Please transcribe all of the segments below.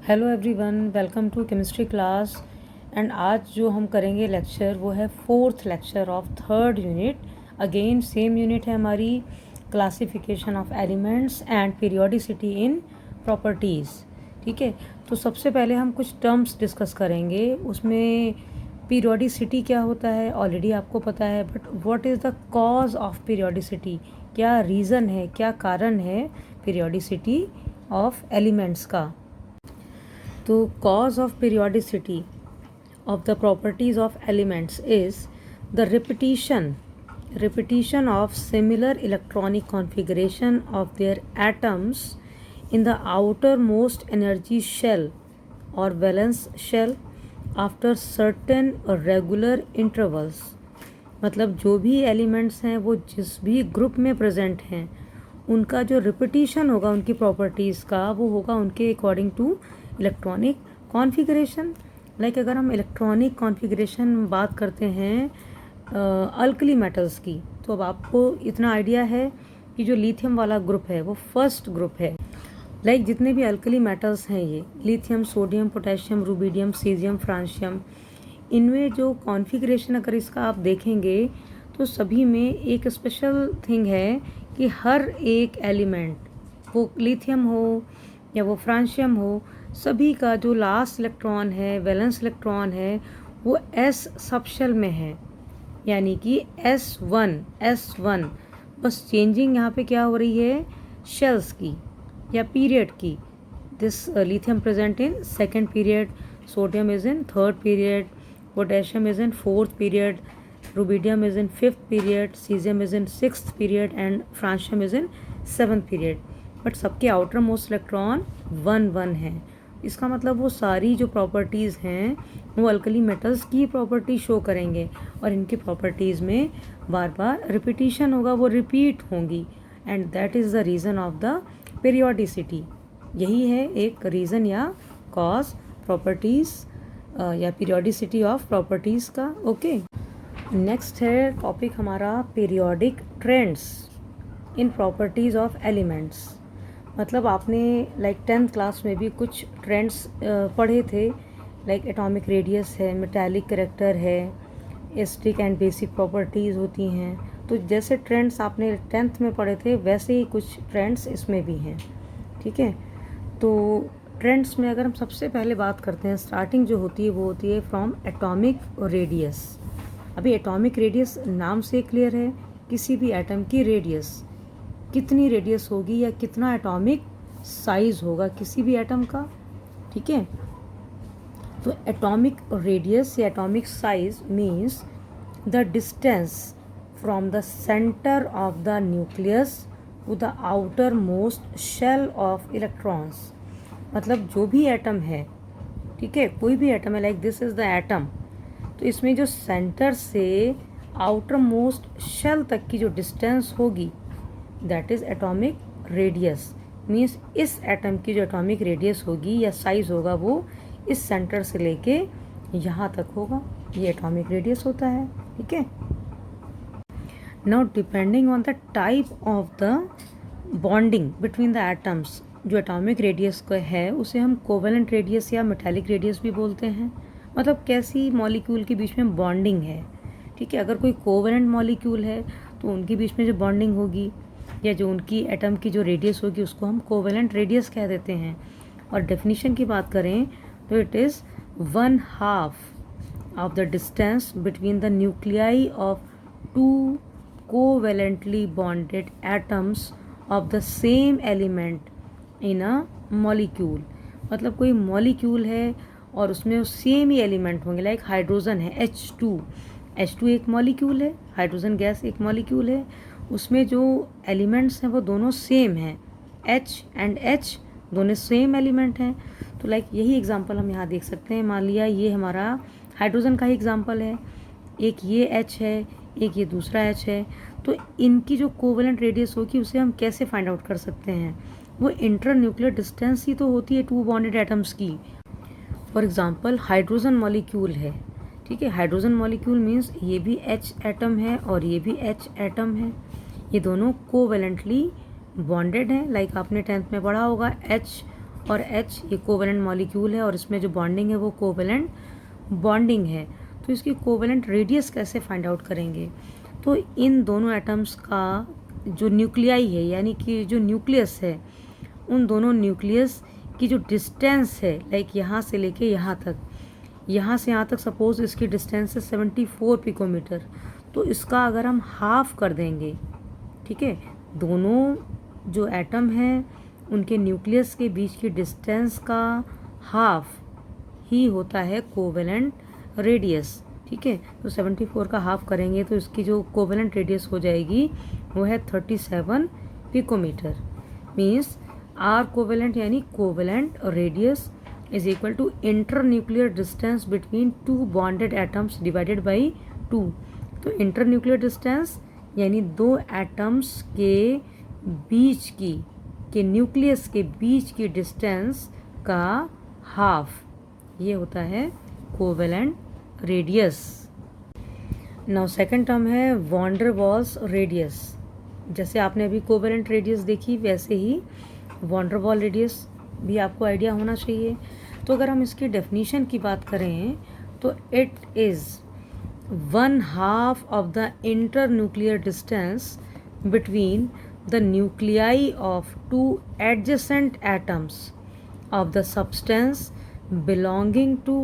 Hello everyone, welcome to chemistry class. And आज जो हम करेंगे लेक्चर वो है fourth lecture of third unit. Again same unit है हमारी, classification of elements and periodicity in properties. ठीक है, तो सबसे पहले हम कुछ टर्म्स डिस्कस करेंगे। उसमें पीरियोडिसिटी क्या होता है ऑलरेडी आपको पता है, but what is the cause of periodicity, क्या रीज़न है, क्या कारण है पीरियोडिसिटी ऑफ एलिमेंट्स का। तो cause of periodicity of the properties of elements is the repetition of similar electronic configuration of their atoms in the outermost energy shell or valence shell after certain regular intervals। मतलब जो भी elements हैं वो जिस भी group में present हैं उनका जो रिपीटिशन होगा उनकी प्रॉपर्टीज़ का वो होगा उनके according to electronic configuration. Like अगर हम इलेक्ट्रॉनिक कॉन्फ़िगरेशन बात करते हैं अल्कली मेटल्स की, तो अब आपको इतना आइडिया है कि जो लिथियम वाला ग्रुप है वो फर्स्ट ग्रुप है। लाइक जितने भी अल्कली मेटल्स हैं ये lithium, sodium, potassium, rubidium, caesium, francium, इनमें जो कॉन्फ़िगरेशन अगर इसका आप देखेंगे तो सभी में एक स्पेशल थिंग है कि हर एक एलिमेंट, वो लिथियम हो या वो फ्रांशियम हो, सभी का जो लास्ट इलेक्ट्रॉन है, वैलेंस इलेक्ट्रॉन है, वो एस सबशेल में है, यानी कि S1 बस चेंजिंग यहाँ पे क्या हो रही है, शेल्स की या पीरियड की। This lithium present in second period, sodium is in third period, potassium is in fourth period, rubidium is in fifth period, caesium is in sixth period and francium is in seventh period. But सबके outer most electron 1 है। इसका मतलब वो सारी जो properties हैं वो alkali metals की प्रॉपर्टी शो करेंगे और इनकी प्रॉपर्टीज़ में बार बार रिपीटिशन होगा, वो रिपीट होंगी, and that is the reason of the periodicity. यही है एक रीज़न या कॉज प्रॉपर्टीज़ या पीरियोडिसिटी ऑफ प्रॉपर्टीज़ का। ओके, नेक्स्ट है टॉपिक हमारा periodic trends in properties of elements. मतलब आपने लाइक 10th क्लास में भी कुछ ट्रेंड्स पढ़े थे, लाइक एटॉमिक रेडियस है, मेटालिक कैरेक्टर है, एस्टिक एंड बेसिक प्रॉपर्टीज़ होती हैं। तो जैसे ट्रेंड्स आपने 10th में पढ़े थे वैसे ही कुछ ट्रेंड्स इसमें भी हैं। ठीक है, तो ट्रेंड्स में अगर हम सबसे पहले बात करते हैं, स्टार्टिंग जो होती है वो होती है फ्रॉम एटॉमिक रेडियस। अभी एटॉमिक रेडियस नाम से क्लियर है, किसी भी एटम की रेडियस कितनी रेडियस होगी या कितना एटॉमिक साइज होगा किसी भी एटम का। ठीक है, तो एटॉमिक रेडियस या atomic size means the distance from the centre of the nucleus to the outer most shell of electrons. मतलब जो भी एटम है, ठीक है, कोई भी एटम है, like this is the atom, तो इसमें जो सेंटर से आउटर मोस्ट शेल तक की जो डिस्टेंस होगी that is atomic radius. Means इस एटम की जो एटॉमिक रेडियस होगी या साइज होगा वो इस सेंटर से लेके यहाँ तक होगा, ये एटॉमिक रेडियस होता है। ठीक है, now depending on the type of the bonding between the atoms, जो एटॉमिक रेडियस का है उसे हम कोवेलेंट रेडियस या मेटालिक रेडियस भी बोलते हैं। मतलब कैसी मॉलिक्यूल के बीच में बॉन्डिंग है। ठीक है, अगर कोई कोवेलेंट मॉलिक्यूल है तो उनके बीच में जो बॉन्डिंग होगी या जो उनकी एटम की जो रेडियस होगी उसको हम कोवेलेंट रेडियस कह देते हैं। और डेफिनेशन की बात करें तो it is 1/2 of the distance between the nuclei of 2 covalently bonded atoms of the same element in a molecule. मतलब कोई मॉलिक्यूल है और उसमें सेम ही एलिमेंट होंगे, लाइक हाइड्रोजन है H2 एक मॉलिक्यूल है, हाइड्रोजन गैस एक मॉलिक्यूल है, उसमें जो एलिमेंट्स हैं वो दोनों सेम हैं, H एंड H दोनों सेम एलिमेंट हैं। तो लाइक यही एग्जांपल हम यहाँ देख सकते हैं। मान लिया ये हमारा हाइड्रोजन का ही एग्जांपल है, एक ये H है, एक ये दूसरा H है, तो इनकी जो कोवेलेंट रेडियस होगी उसे हम कैसे फाइंड आउट कर सकते हैं, वो इंटर न्यूक्लियर डिस्टेंस ही तो होती है 2 बॉन्डेड एटम्स की। फॉर एग्जांपल हाइड्रोजन मॉलिक्यूल है, ठीक है, हाइड्रोजन मॉलिक्यूल मीन्स ये भी H एटम है और ये भी H एटम है, ये दोनों कोवेलेंटली बॉन्डेड हैं। लाइक आपने 10th में पढ़ा होगा H और H ये कोवेलेंट मॉलिक्यूल है और इसमें जो बॉन्डिंग है वो कोवेलेंट बॉन्डिंग है। तो इसकी कोवेलेंट रेडियस कैसे फाइंड आउट करेंगे? तो इन दोनों एटम्स का जो न्यूक्लियाई है यानी कि जो न्यूक्लियस है, उन दोनों न्यूक्लियस की जो डिस्टेंस है, लाइक यहाँ से लेके यहाँ तक, यहाँ से यहाँ तक सपोज इसकी डिस्टेंस है 74 पिकोमीटर, तो इसका अगर हम हाफ कर देंगे, ठीक है, दोनों जो एटम हैं उनके न्यूक्लियस के बीच की डिस्टेंस का हाफ ही होता है कोवेलेंट रेडियस, ठीक है। तो 74 का हाफ करेंगे तो इसकी जो कोवेलेंट रेडियस हो जाएगी वो है 37 पिकोमीटर। मीन्स आर कोवेलेंट यानी covalent radius is equal to inter nuclear distance between two bonded atoms divided by 2। तो इंटर न्यूक्लियर डिस्टेंस यानी दो एटम्स के बीच की, के न्यूक्लियस के बीच की डिस्टेंस का हाफ, ये होता है covalent radius. Now second term है वॉन डेर वाल्स रेडियस। जैसे आपने अभी कोवेलेंट रेडियस देखी वैसे he won der Waals radius भी आपको आइडिया होना चाहिए। तो अगर हम इसकी डेफिनीशन की बात करें तो it is 1/2 of the inter nuclear distance between the nuclei of two adjacent atoms of the substance belonging to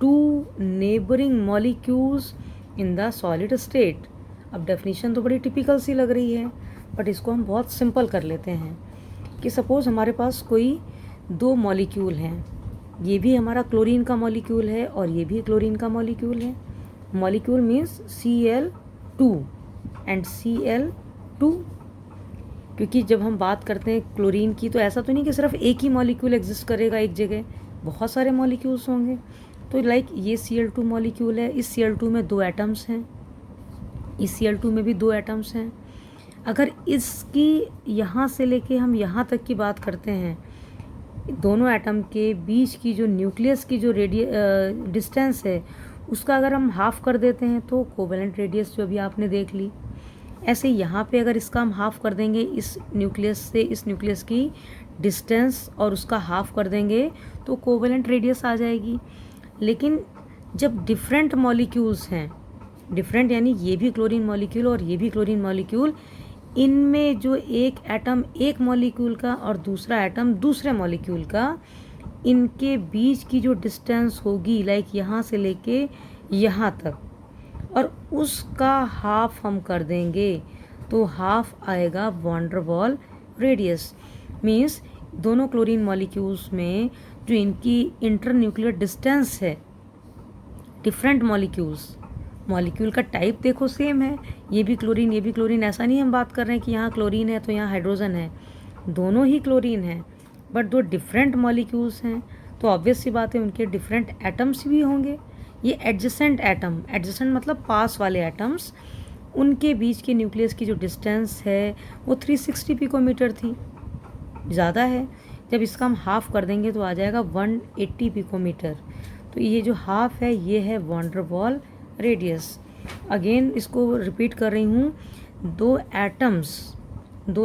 two neighboring molecules in the solid state। अब डेफिनेशन तो बड़ी टिपिकल सी लग रही है, बट इसको हम बहुत सिंपल कर लेते हैं कि सपोज़ हमारे पास कोई दो मॉलिक्यूल हैं, ये भी हमारा क्लोरीन का मॉलिक्यूल है और ये भी क्लोरीन का मॉलिक्यूल है। Molecule means Cl2 and Cl2, क्योंकि जब हम बात करते हैं क्लोरीन की तो ऐसा तो नहीं कि सिर्फ एक ही मॉलिक्यूल एग्जिस्ट करेगा एक जगह, बहुत सारे मॉलिक्यूल्स होंगे। तो लाइक ये Cl2 मॉलिक्यूल है, इस Cl2 में दो एटम्स हैं, इस Cl2 में भी दो एटम्स हैं। अगर इसकी यहाँ से लेके हम यहाँ तक की बात करते हैं, दोनों एटम के बीच की जो न्यूक्लियस की जो डिस्टेंस है उसका अगर हम हाफ कर देते हैं तो कोवेलेंट रेडियस जो अभी आपने देख ली। ऐसे यहाँ पे अगर इसका हम हाफ कर देंगे, इस न्यूक्लियस से इस न्यूक्लियस की डिस्टेंस और उसका हाफ कर देंगे तो कोवेलेंट रेडियस आ जाएगी। लेकिन जब डिफरेंट मॉलिक्यूल्स हैं, डिफरेंट यानी ये भी क्लोरीन मॉलिक्यूल और ये भी क्लोरीन मॉलिक्यूल, इनमें जो एक एटम एक मॉलिक्यूल का और दूसरा एटम दूसरे मॉलिक्यूल का, इनके बीच की जो डिस्टेंस होगी लाइक यहाँ से लेके यहाँ तक, और उसका हाफ हम कर देंगे तो हाफ आएगा van der Waals radius. Means दोनों क्लोरीन मॉलिक्यूल्स में जो इनकी इंटर न्यूक्लियर डिस्टेंस है, डिफरेंट मॉलिक्यूल का टाइप देखो सेम है, ये भी क्लोरीन ये भी क्लोरीन, ऐसा नहीं हम बात कर रहे हैं कि यहाँ क्लोरीन है तो यहाँ हाइड्रोजन है, दोनों ही क्लोरीन हैं, बट दो डिफरेंट मॉलिक्यूल्स हैं तो ऑब्वियस सी बात है उनके डिफरेंट एटम्स भी होंगे। ये एडजेसेंट एटम, एडजेसेंट मतलब पास वाले एटम्स, उनके बीच के न्यूक्लियस की जो डिस्टेंस है वो 360 पिकोमीटर थी, ज़्यादा है। जब इसका हम हाफ कर देंगे तो आ जाएगा 180 पिकोमीटर। तो ये जो हाफ है ये है van der Waals radius. Again इसको रिपीट कर रही हूँ, दो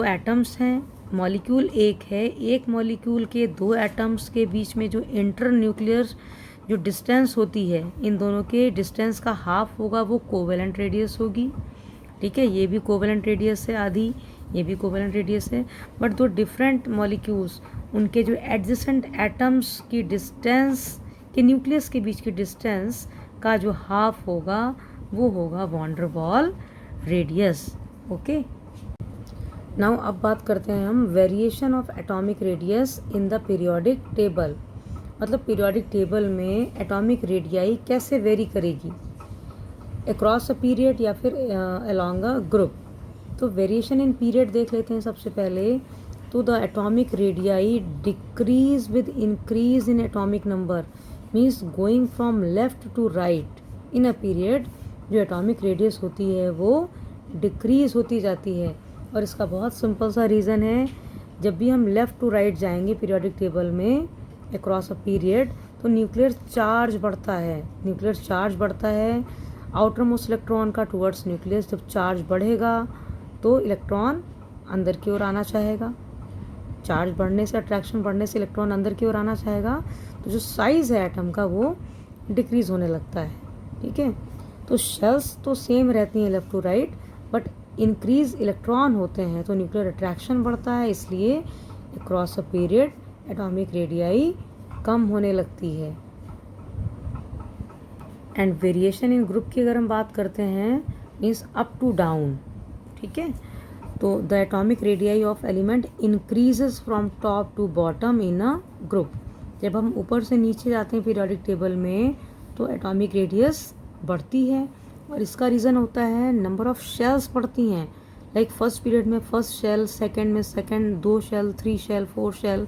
एटम्स हैं, मॉलिक्यूल एक है, एक मॉलिक्यूल के दो एटम्स के बीच में जो इंटर न्यूक्लियर जो डिस्टेंस होती है, इन दोनों के डिस्टेंस का हाफ होगा वो कोवेलेंट रेडियस होगी, ठीक है। ये भी कोवेलेंट रेडियस है आधी, ये भी कोवेलेंट रेडियस है, बट दो डिफरेंट मॉलिक्यूल्स, उनके जो एडजेसेंट एटम्स की डिस्टेंस के न्यूक्लियस के बीच की डिस्टेंस का जो हाफ होगा वो होगा van der Waals radius. Okay, now अब बात करते हैं हम variation of atomic radius in the periodic table. मतलब पीरियोडिक टेबल में एटॉमिक रेडियाई कैसे वेरी करेगी अक्रॉस अ पीरियड या फिर अलॉन्ग अ ग्रुप। तो वेरिएशन इन पीरियड देख लेते हैं सबसे पहले। तो the atomic radii decrease with increase in atomic number, means going from left to right in a period. जो एटॉमिक रेडियस होती है वो डिक्रीज होती जाती है, और इसका बहुत सिंपल सा रीज़न है, जब भी हम लेफ़्ट टू राइट जाएंगे पीरियोडिक टेबल में अक्रॉस अ पीरियड तो न्यूक्लियर चार्ज बढ़ता है। आउटर मोस्ट इलेक्ट्रॉन का टुवर्ड्स न्यूक्लियस, जब चार्ज बढ़ेगा तो इलेक्ट्रॉन अंदर की ओर आना चाहेगा, चार्ज बढ़ने से, अट्रैक्शन बढ़ने से इलेक्ट्रॉन अंदर की ओर आना चाहेगा, तो जो साइज़ है एटम का वो डिक्रीज़ होने लगता है। ठीक है, तो शेल्स तो सेम रहती हैं left to right, but increase electron होते हैं तो न्यूक्लियर अट्रैक्शन बढ़ता है, इसलिए across a period atomic radii कम होने लगती है। एंड वेरिएशन इन ग्रुप की अगर हम बात करते हैं मीन्स अप टू डाउन। ठीक है, तो the atomic radii of element increases from top to bottom in a group. जब हम ऊपर से नीचे जाते हैं पीरियोडिक टेबल में तो एटॉमिक रेडियस बढ़ती है, और इसका रीज़न होता है नंबर ऑफ शेल्स बढ़ती हैं। लाइक फर्स्ट पीरियड में फर्स्ट शेल, सेकंड में second, 2 shell, 3 shell, 4 shell,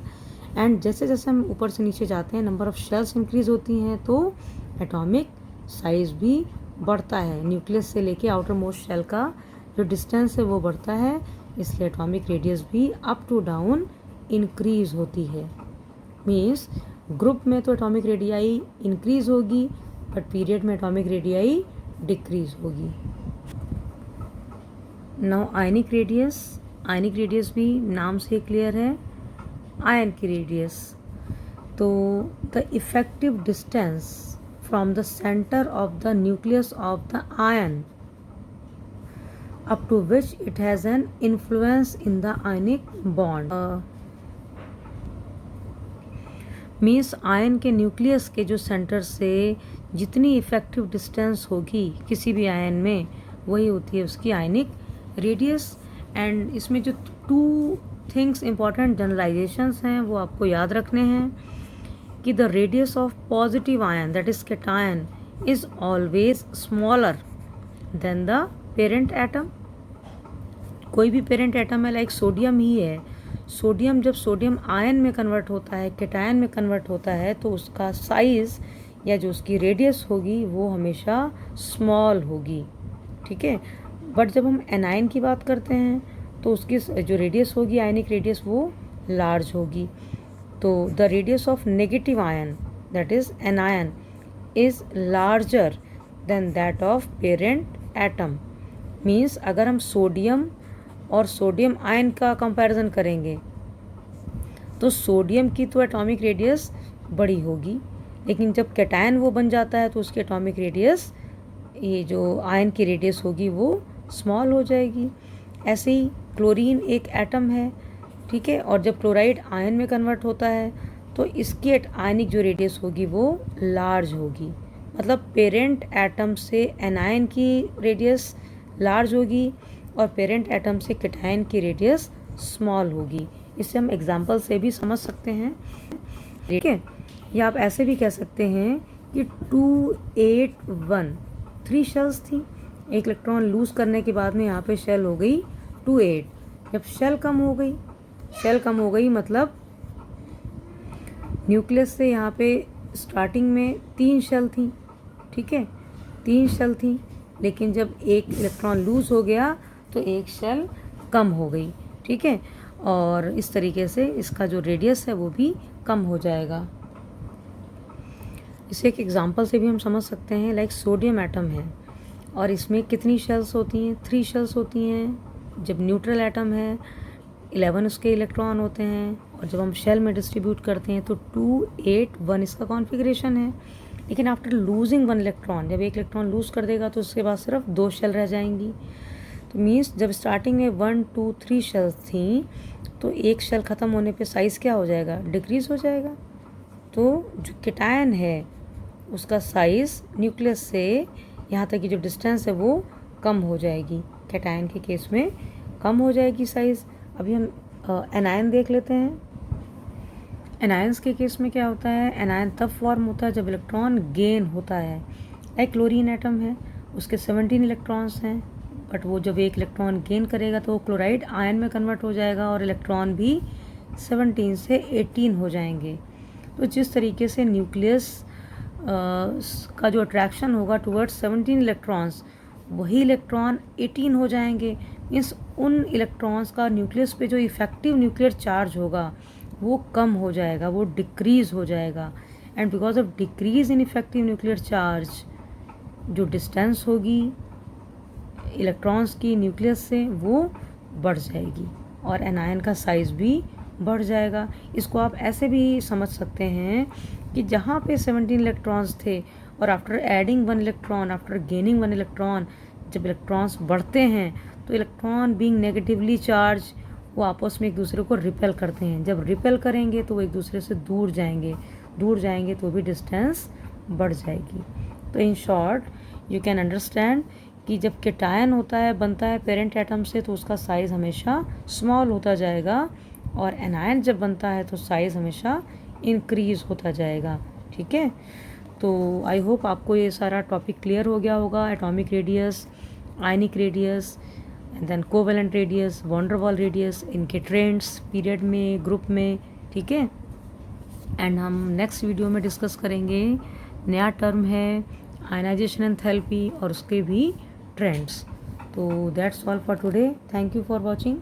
and जैसे जैसे हम ऊपर से नीचे जाते हैं नंबर ऑफ शेल्स इंक्रीज होती हैं तो एटॉमिक साइज भी बढ़ता है। न्यूक्लियस से लेके आउटर मोस्ट शेल का जो डिस्टेंस है वो बढ़ता है, इसलिए एटॉमिक रेडियस भी अप टू डाउन इंक्रीज होती है। मीन्स ग्रुप में तो एटॉमिक रेडियाई इंक्रीज होगी, बट पीरियड में एटॉमिक रेडियाई डिक्रीज होगी। नाउ आयनिक रेडियस भी नाम से क्लियर है, आयन की रेडियस। तो the effective distance from the centre of the nucleus of the ion up to which it has an influence in the ionic bond। Means ion के nucleus के जो centre से जितनी इफेक्टिव डिस्टेंस होगी किसी भी आयन में वही होती है उसकी आयनिक रेडियस। एंड इसमें जो 2 थिंग्स इंपॉर्टेंट जनरलाइजेशंस हैं वो आपको याद रखने हैं कि the radius of positive ion that is cation is always smaller than the parent atom. कोई भी पेरेंट एटम है लाइक सोडियम ही है, सोडियम जब सोडियम आयन में कन्वर्ट होता है, कैटायन में कन्वर्ट होता है, तो उसका साइज़ या जो उसकी रेडियस होगी वो हमेशा स्मॉल होगी। ठीक है, बट जब हम एनायन की बात करते हैं तो उसकी जो रेडियस होगी आयनिक रेडियस वो लार्ज होगी। तो the radius of negative ion that is anion is larger than that of parent atom. Means अगर हम सोडियम और सोडियम आयन का कंपैरिजन करेंगे तो सोडियम की तो एटॉमिक रेडियस बड़ी होगी, लेकिन जब कैटायन वो बन जाता है तो उसकी एटॉमिक रेडियस, ये जो आयन की रेडियस होगी वो स्मॉल हो जाएगी। ऐसे ही क्लोरीन एक एटम है, ठीक है, और जब क्लोराइड आयन में कन्वर्ट होता है तो इसकी आयनिक जो रेडियस होगी वो लार्ज होगी। मतलब पेरेंट एटम से एनायन की रेडियस लार्ज होगी और पेरेंट एटम से कैटायन की रेडियस स्मॉल होगी। इसे हम एग्जांपल से भी समझ सकते हैं। ठीक है, या आप ऐसे भी कह सकते हैं कि 281 3 शेल्स थी, एक इलेक्ट्रॉन लूज करने के बाद में यहाँ पे शेल हो गई 28। जब शेल कम हो गई मतलब न्यूक्लियस से यहाँ पे स्टार्टिंग में 3 शेल थी, ठीक है, 3 शेल थी, लेकिन जब एक इलेक्ट्रॉन लूज हो गया तो एक शेल कम हो गई। ठीक है, और इस तरीके से इसका जो रेडियस है वो भी कम हो जाएगा। इसे एक एग्जांपल से भी हम समझ सकते हैं। लाइक सोडियम एटम है और इसमें कितनी शेल्स होती हैं? 3 शेल्स होती हैं। जब न्यूट्रल एटम है 11 उसके इलेक्ट्रॉन होते हैं, और जब हम शेल में डिस्ट्रीब्यूट करते हैं तो 281 इसका कॉन्फ़िगरेशन है। लेकिन आफ्टर लूजिंग 1 इलेक्ट्रॉन, जब एक इलेक्ट्रॉन लूज़ कर देगा तो उसके बाद सिर्फ 2 शेल रह जाएंगी। तो मीन्स जब स्टार्टिंग में 1 2 3 शेल्स थी तो एक शेल ख़त्म होने पे साइज़ क्या हो जाएगा? डिक्रीज़ हो जाएगा। तो जो कैटायन है उसका साइज़ न्यूक्लियस से यहाँ तक की जो डिस्टेंस है वो कम हो जाएगी। कैटायन के केस में कम हो जाएगी साइज़। अभी हम एनायन देख लेते हैं। एनायंस के केस में क्या होता है? एनायन तब फॉर्म होता है जब इलेक्ट्रॉन गेन होता है। एक क्लोरीन एटम है, उसके 17 इलेक्ट्रॉन्स हैं, बट वो जब एक इलेक्ट्रॉन गेन करेगा तो क्लोराइड आयन में कन्वर्ट हो जाएगा और इलेक्ट्रॉन भी 17 से 18 हो जाएंगे। तो जिस तरीके से न्यूक्लियस का जो अट्रैक्शन होगा टुवर्ड्स 17 इलेक्ट्रॉन्स, वही इलेक्ट्रॉन 18 हो जाएंगे। मीन्स उन इलेक्ट्रॉन्स का न्यूक्लियस पे जो इफेक्टिव न्यूक्लियर चार्ज होगा वो कम हो जाएगा, वो डिक्रीज़ हो जाएगा। And because of decrease in effective nuclear charge, जो डिस्टेंस होगी इलेक्ट्रॉन्स की न्यूक्लियस से वो बढ़ जाएगी और एनायन का साइज़ भी बढ़ जाएगा। इसको आप ऐसे भी समझ सकते हैं कि जहाँ पे 17 इलेक्ट्रॉन्स थे और after adding 1 electron, after gaining 1 electron, जब इलेक्ट्रॉन्स बढ़ते हैं तो इलेक्ट्रॉन बीइंग नेगेटिवली चार्ज वो आपस में एक दूसरे को रिपेल करते हैं। जब रिपेल करेंगे तो वो एक दूसरे से दूर जाएंगे तो भी डिस्टेंस बढ़ जाएगी। तो in short you can understand कि जब केटायन होता है, बनता है पेरेंट एटम से, तो उसका साइज़ हमेशा स्मॉल होता जाएगा, और एनायन जब बनता है तो साइज़ हमेशा इंक्रीज होता जाएगा। ठीक है, तो आई होप आपको ये सारा टॉपिक क्लियर हो गया होगा। Atomic radius, ionic radius, and then covalent radius, van der Waals radius, इनके ट्रेंड्स पीरियड में, ग्रुप में। ठीक है, एंड हम नेक्स्ट वीडियो में डिस्कस करेंगे नया टर्म है आयनाइजेशन एंथैल्पी और उसके भी ट्रेंड्स। तो that's all for today. Thank you for watching.